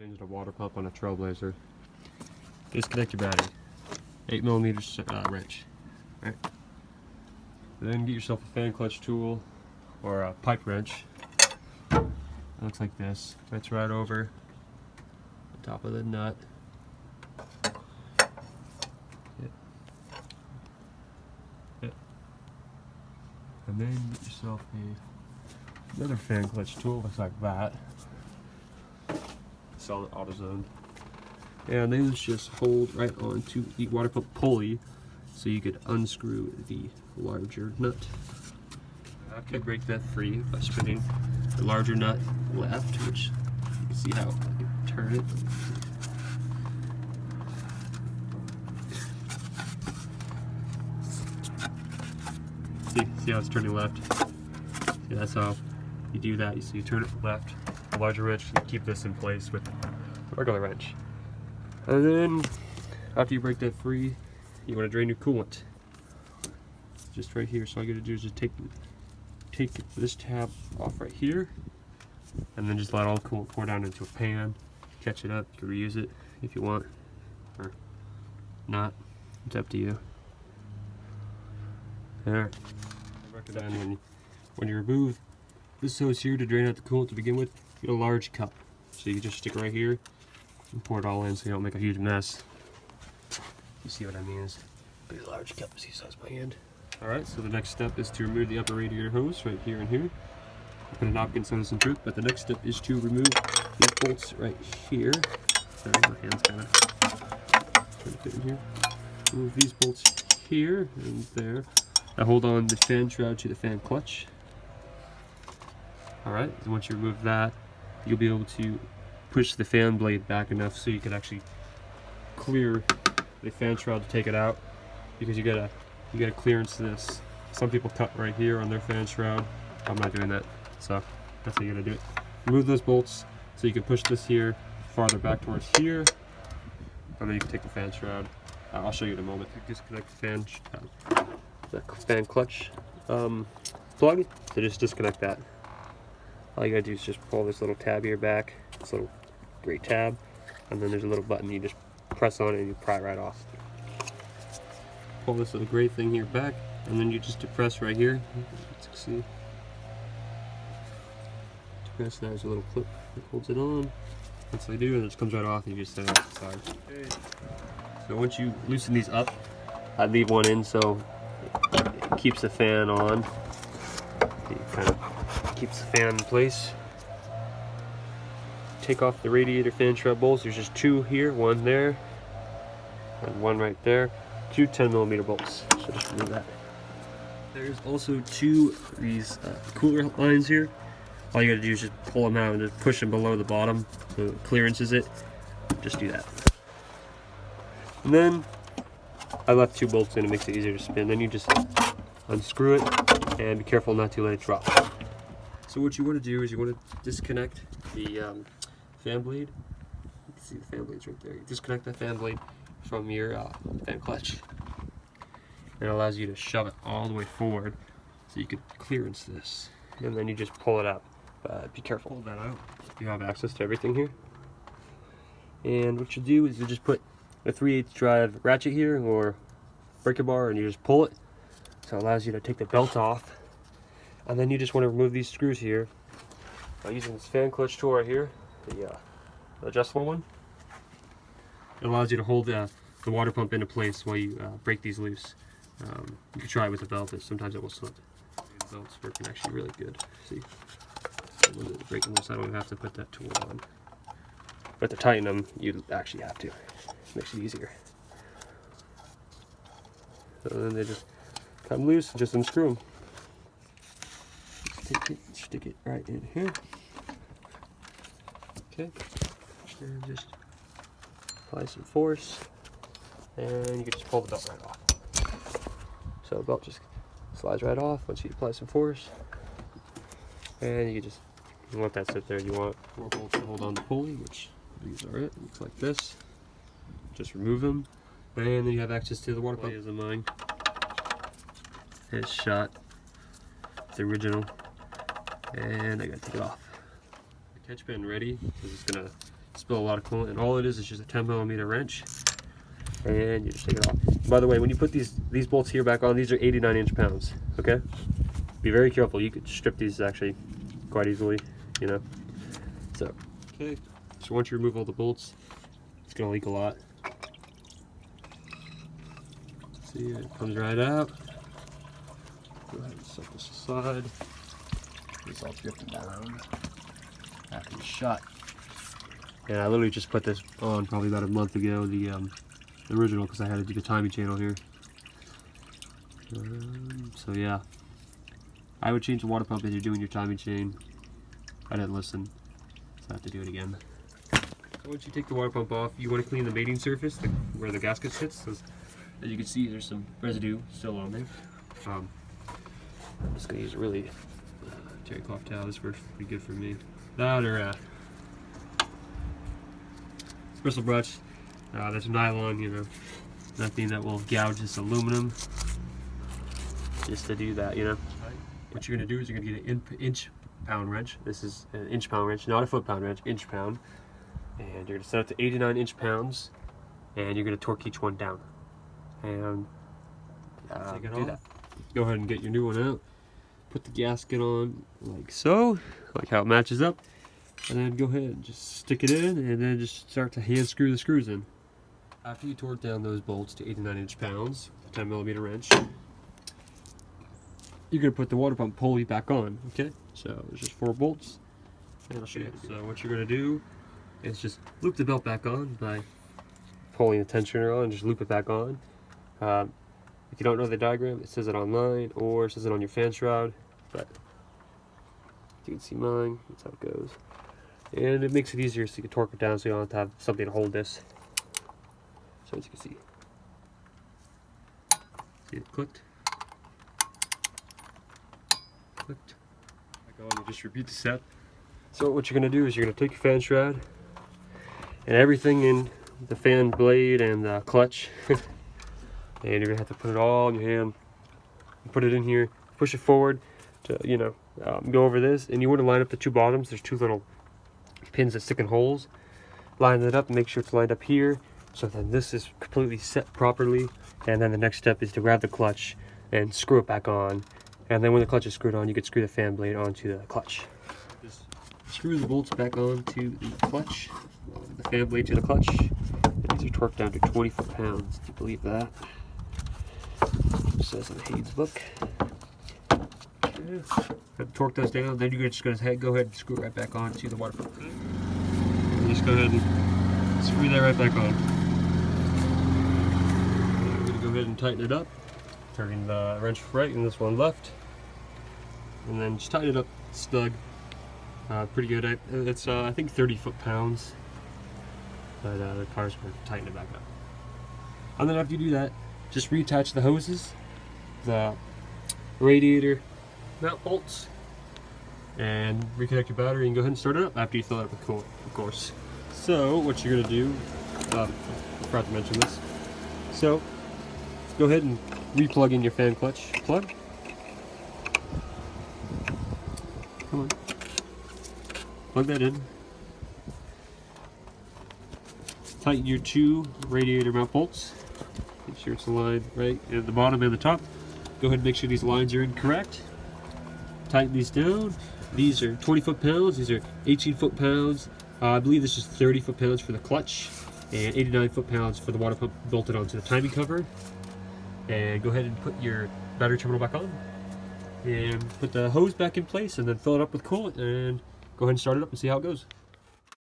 Change the water pump on a Trailblazer. Disconnect your battery. 8mm wrench. Right. Then get yourself a fan clutch tool or a pipe wrench. It looks like this. Fits right over the top of the nut. And then get yourself another fan clutch tool. Looks like that. Solid AutoZone. And these just hold right onto the water pump pulley so you could unscrew the larger nut. I could break that free by spinning the larger nut left, which you can see how I can turn it. See how it's turning left? See, that's how you do that. You see, you turn it left. The larger wrench, you keep this in place with a regular wrench. And then, after you break that free, you want to drain your coolant. Just right here. So all you gotta do is just take this tab off right here, and then just let all the coolant pour down into a pan. Catch it up. You can reuse it if you want, or not. It's up to you. There. I recommend when you remove this hose here to drain out the coolant to begin with, get a large cup. So you can just stick right here and pour it all in so you don't make a huge mess. You see what I mean? It's a big large cup, see size of my hand. Alright, so the next step is to remove the upper radiator hose right here and here. Put a napkin so it doesn't droop, but the next step is to remove these bolts right here. Sorry, my hand's kind of trying to fit in here. Remove these bolts here and there. I hold on the fan shroud to the fan clutch. Alright, and once you remove that, you'll be able to push the fan blade back enough so you can actually clear the fan shroud to take it out, because you gotta clearance this. Some people cut right here on their fan shroud. I'm not doing that, so that's how you gotta do it. Remove those bolts so you can push this here farther back towards here, and then you can take the fan shroud. I'll show you in a moment. Disconnect the fan clutch plug. So just disconnect that. All you gotta do is just pull this little tab here back, this little gray tab, and then there's a little button. You just press on it and you pry it right off. Pull this little gray thing here back, and then you just depress right here. Let's see. Depress that. There's a little clip that holds it on. Once they do, and it just comes right off, and you just set it aside. Okay. So once you loosen these up, I leave one in so it keeps the fan on. It kind of keeps the fan in place. Take off the radiator fan shroud bolts. There's just two here, one there, and one right there. Two 10mm bolts. So just remove that. There's also two of these cooler lines here. All you gotta do is just pull them out and just push them below the bottom so it clearances it. Just do that. And then I left two bolts in, it makes it easier to spin. Then you just unscrew it and be careful not to let it drop. So what you want to do is you want to disconnect the fan blade. You can see the fan blade's right there. You disconnect the fan blade from your fan clutch. And it allows you to shove it all the way forward so you can clearance this. And then you just pull it out. Be careful. Pull that out. You have access to everything here. And what you do is you just put a 3/8 drive ratchet here or breaker bar, and you just pull it. So it allows you to take the belt off. And then you just want to remove these screws here by using this fan clutch tool right here, the adjustable one. It allows you to hold the water pump into place while you break these loose. You can try it with a belt, but sometimes it will slip. The belt's working actually really good. See, when it's breaking loose, I don't have to put that tool on. But to tighten them, you actually have to. It makes it easier. So then they just come loose, just unscrew them. Stick it right in here. Okay, and just apply some force, and you can just pull the belt right off. So the belt just slides right off once you apply some force, and you can just let that sit there. You want 4 bolts to hold on the pulley, which these are it. Looks like this. Just remove them, and then you have access to the water pump. Here's mine. It's shot. It's the original. And I gotta take it off. The catch pin ready, because it's gonna spill a lot of coolant, and all it is just a 10mm wrench, and you just take it off. By the way, when you put these bolts here back on, these are 89 inch-pounds. Okay, be very careful. You could strip these actually quite easily, you know. So okay, so once you remove all the bolts, it's gonna leak a lot. See, it comes right out. Go ahead and set this aside. It's all drifting down after the shot. And I literally just put this on probably about a month ago, the original, because I had to do the timing channel here. So yeah, I would change the water pump as you're doing your timing chain. I didn't listen, so I have to do it again. So once you take the water pump off, you want to clean the mating surface, where the gasket sits. As you can see, there's some residue still on there. I'm just going to use a really terry cloth towel. This works pretty good for me. That or bristle brush. There's nylon, you know, nothing that will gouge this aluminum. Just to do that, you know. What you're going to do is you're going to get an inch-pound wrench. This is an inch-pound wrench, not a foot-pound wrench, inch-pound. And you're going to set it to 89 inch-pounds, and you're going to torque each one down. And do that. Go ahead and get your new one out. Put the gasket on like so, like how it matches up. And then go ahead and just stick it in, and then just start to hand screw the screws in. After you torque down those bolts to 89 inch-pounds, 10mm wrench, you're going to put the water pump pulley back on, okay? So there's just 4 bolts, and I'll show you. So what you're going to do is just loop the belt back on by pulling the tensioner on, and just loop it back on. If you don't know the diagram, it says it online, or it says it on your fan shroud, but you can see mine, that's how it goes. And it makes it easier so you can torque it down so you don't have to have something to hold this. So as you can see it clicked. Clicked. Back on, you just repeat the step. So what you're going to do is you're going to take your fan shroud and everything in the fan blade and the clutch and you're going to have to put it all in your hand. Put it in here, push it forward to, you know, go over this, and you want to line up the 2 bottoms. There's 2 little pins that stick in holes. Line it up and make sure it's lined up here, so then this is completely set properly. And then the next step is to grab the clutch and screw it back on. And then when the clutch is screwed on, you can screw the fan blade onto the clutch. Just screw the bolts back onto the clutch, the fan blade to the clutch. And these are torqued down to 20 foot-pounds. Do you believe that? It says in Haynes' book. Torque those down, then you're just going to go ahead and screw it right back onto the water pump. And just go ahead and screw that right back on. I'm going to go ahead and tighten it up, turning the wrench right and this one left, and then just tighten it up, snug, pretty good. It's I think 30 foot-pounds, but the car's going to tighten it back up. And then after you do that, just reattach the hoses, the radiator mount bolts, and reconnect your battery and go ahead and start it up after you fill it up with coolant, of course. So what you're going to do, I forgot to mention this, so go ahead and re-plug in your fan clutch plug. Come on, plug that in. Tighten your 2 radiator mount bolts. Make sure it's aligned right at the bottom and the top. Go ahead and make sure these lines are incorrect. Tighten these down. These are 20 foot-pounds. These are 18 foot-pounds. I believe this is 30 foot-pounds for the clutch and 89 foot-pounds for the water pump bolted onto the timing cover. And go ahead and put your battery terminal back on. And put the hose back in place and then fill it up with coolant and go ahead and start it up and see how it goes.